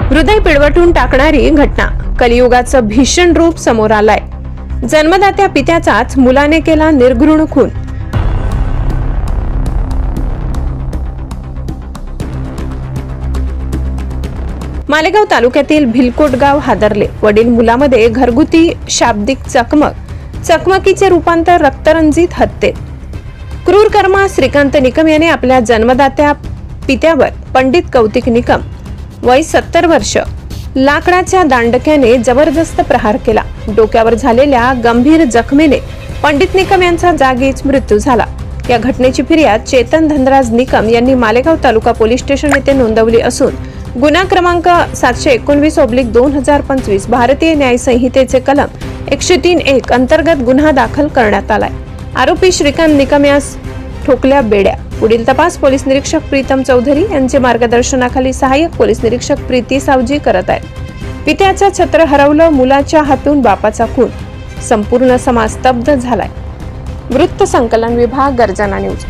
हृदय पिळवटून टाकणारी घटना, कलियुगाचं भीषण रूप समोर आलंय। जन्मदात्या पित्याचाच मुलाने केला निर्घृण खून। मालेगाव तालुक्यातील भिलकोट गाव हादरले। वडील मुलामध्ये घरगुती शाब्दिक चकमकीचे रूपांतर रक्तरंजित हत्येत। क्रूर कर्मा श्रीकांत निकम याने आपल्या जन्मदात्या पित्यावर पंडित कौतिक निकम वय 70 वर्ष लाकडाच्या दांडक्याने जबरदस्त प्रहार केला। डोक्यावर झालेल्या गंभीर जखमेने पंडित निकम यांचा जागीच मृत्यू झाला। या घटनेची फिर्याद चेतन धनराज निकम यांनी मालेगाव तालुका पोलीस स्टेशन येथे नोंदवली असून गुन्हा क्रमांक 719/2025 भारतीय न्याय संहितेचे कलम 103(1) अंतर्गत गुन्हा दाखल करण्यात आलाय। आरोपी श्रीकांत निकम यास ठोकल्या बेड्या। पुढील तपास पोलीस निरीक्षक प्रीतम चौधरी यांचे मार्गदर्शनाखाली सहाय्यक पोलीस निरीक्षक प्रीती सावजी करत आहेत। पित्याचं छत्र हरवलं, मुलाच्या हातून बापाचा खून, संपूर्ण समाज स्तब्ध झालाय। वृत्त संकलन विभाग, गर्जना न्यूज।